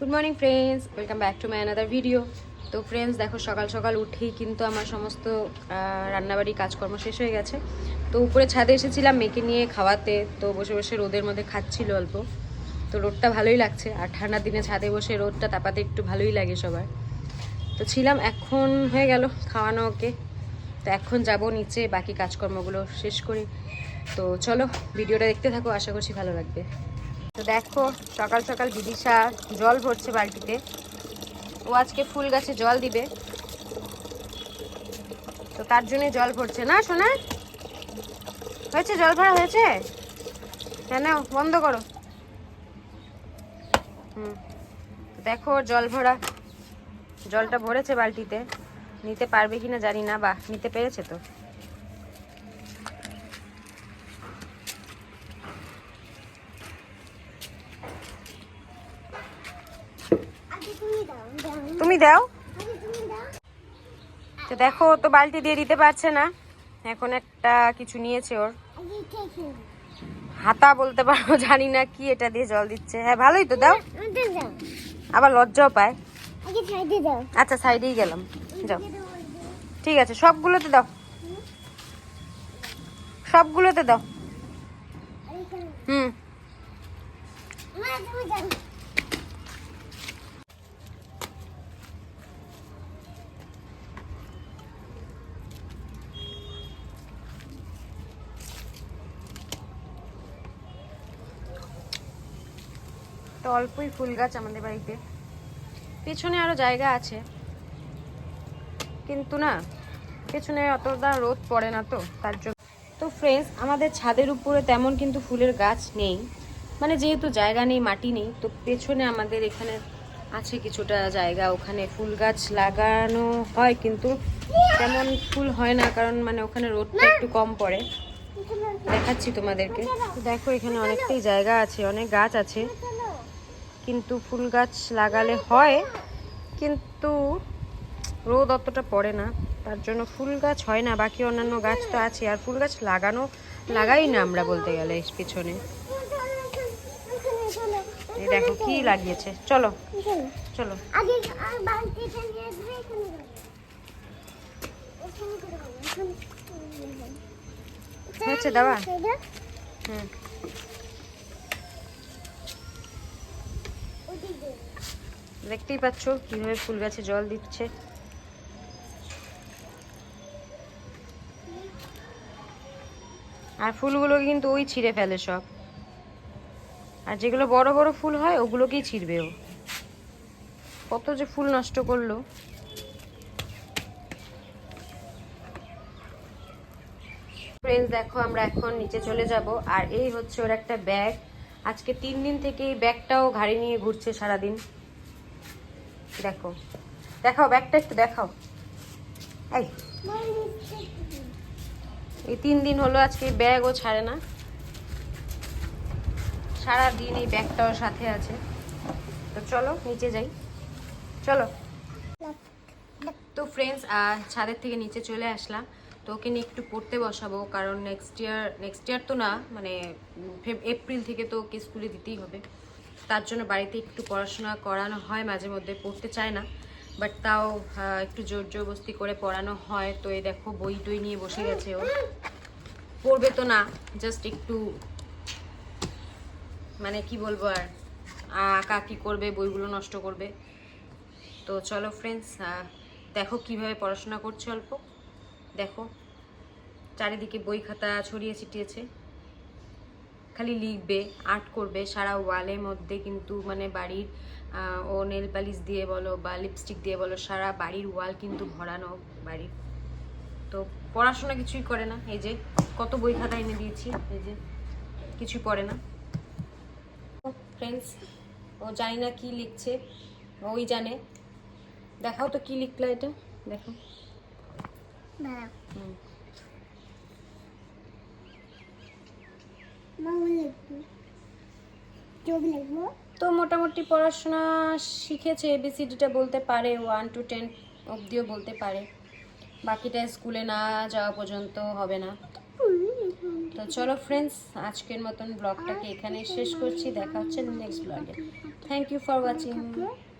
Good morning friends, welcome back to my another video. তো friends দেখো, সকাল সকাল উঠেই কিন্তু আমার সমস্ত রান্নাবাড়ি কাজকর্ম শেষ হয়ে গেছে। তো উপরে ছাদে এসেছিলাম মেয়েকে নিয়ে খাওয়াতে, তো বসে বসে রোদের মধ্যে খাচ্ছিল অল্প। তো রোদটা ভালোই লাগছে, আর ঠান্ডার দিনে ছাদে বসে রোদটা তাপাতে একটু ভালোই লাগে সবার। তো ছিলাম, এখন হয়ে গেল খাওয়ানো ওকে। তো এখন যাব নিচে বাকি কাজকর্মগুলো শেষ করি। তো চলো ভিডিওটা দেখতে থাকো, আশা করছি ভালো লাগবে। তো দেখো, সকাল সকাল বিদিশা জল ভরছে বালতিতে। ও আজকে ফুল গাছে জল দিবে, তো তার জন্য জল ভরছে। না সোনা, হয়েছে জল ভরা হয়েছে? হ্যাঁ নাও, বন্ধ করো। দেখো জল ভরা, জলটা ভরেছে বালতিতে। নিতে পারবে কিনা জানি না, বা নিতে পেরেছে তো। তুমি দাও। তো দেখো, তো বালতি দিয়ে দিতে পারছে না, এখন একটা কিছু নিয়েছে ওর হাতা বলতে পারো, জানি না কি, এটা দিয়ে জল দিচ্ছে। হ্যাঁ ভালোই তো, দাও। আবার লজ্জাও পায়। আচ্ছা সাইডেই গেলাম, যাও। ঠিক আছে, সবগুলোতে দাও, সবগুলোতে দাও। তো অল্পই ফুল গাছ আমাদের বাড়িতে, পেছনে আরো জায়গা আছে, কিন্তু না পেছনে অতটা রোদ পড়ে না, তো তার জন্য। তো ফ্রেন্ডস, আমাদের ছাদের উপরে তেমন কিন্তু ফুলের গাছ নেই, মানে যেহেতু জায়গা নেই, মাটি নেই। তো পেছনে আমাদের এখানে আছে কিছুটা জায়গা, ওখানে ফুল গাছ লাগানো হয়, কিন্তু তেমন ফুল হয় না, কারণ মানে ওখানে রোদটা একটু কম পড়ে। দেখাচ্ছি তোমাদেরকে। দেখো এখানে অনেকটাই জায়গা আছে, অনেক গাছ আছে, কিন্তু ফুল গাছ লাগালে হয়, কিন্তু রোদ অতটা পড়ে না, তার জন্য ফুল গাছ হয় না। বাকি অন্যান্য গাছ তো আছে, আর ফুল গাছ লাগাই না আমরা বলতে গেলে পিছনে। এই দেখো কি লাগিয়েছে, চলো চলো। হয়েছে দেওয়া? দেখতেই পাচ্ছ কিভাবে ফুল গাছে জল দিচ্ছে। আর ফুলগুলো কিন্তু ওই ছিঁড়ে ফেলে সব, আর যেগুলো বড় বড় ফুল হয় ওগুলোকেই ছিঁড়বে ও। কত যে ফুল নষ্ট করলো। ফ্রেন্ডস দেখো, আমরা এখন নিচে চলে যাব, আর এই হচ্ছে ওর একটা ব্যাগ। আজকে 3 দিন থেকে এই ব্যাগটাও ঘাড়ি নিয়ে ঘুরছে সারাদিন। দেখো, দেখাও ব্যাগটা একটু দেখাও। এই 3 দিন হলো আজকে ব্যাগ ও ছাড়ে না, সারাদিন এই ব্যাগটা ওর সাথে আছে। তো চলো নিচে যাই, চলো। তো ফ্রেন্ডস, ছাদের থেকে নিচে চলে আসলাম। তো ওকে নিয়ে একটু পড়তে বসাবো, কারণ নেক্সট ইয়ার তো না, মানে এপ্রিল থেকে তো ওকে স্কুলে দিতেই হবে। তার জন্য বাড়িতে একটু পড়াশোনা করানো হয়, মাঝে মধ্যে পড়তে চায় না, বাট তাও একটু জোর জবরদস্তি করে পড়ানো হয়। তো এই দেখো বই টই নিয়ে বসে গেছে ও, পড়বে তো না, জাস্ট একটু মানে কি বলবো, আর আঁকা কি করবে, বইগুলো নষ্ট করবে। তো চলো ফ্রেন্ডস, দেখো কিভাবে পড়াশোনা করছে অল্প। দেখো চারিদিকে বই খাতা ছড়িয়ে ছিটিয়েছে, খালি লিখবে, আর্ট করবে সারা ওয়ালের মধ্যে, কিন্তু মানে বাড়ির ও নেল পালিশ দিয়ে বলো বা লিপস্টিক দিয়ে বলো, সারা বাড়ির ওয়াল কিন্তু ভরানো বাড়ির। তো পড়াশোনা কিছুই করে না, এই যে কত বই খাতা এনে দিয়েছি, এই যে কিছুই পড়ে না। ফ্রেন্ডস, ও জানি না কি লিখছে, ওই জানে। দেখাও তো কি লিখলা এটা, দেখো। তো মোটামুটি পড়াশোনা শিখেছে, এবিসিডিটা বলতে পারে, 1 to 10 অবধিও বলতে পারে, বাকিটা স্কুলে না যাওয়া পর্যন্ত হবে না। তো চলো ফ্রেন্ডস, আজকের মতন ব্লগটাকে এখানেই শেষ করছি, দেখা হচ্ছে নেক্সট ব্লগে। Thank you for watching. থাকে।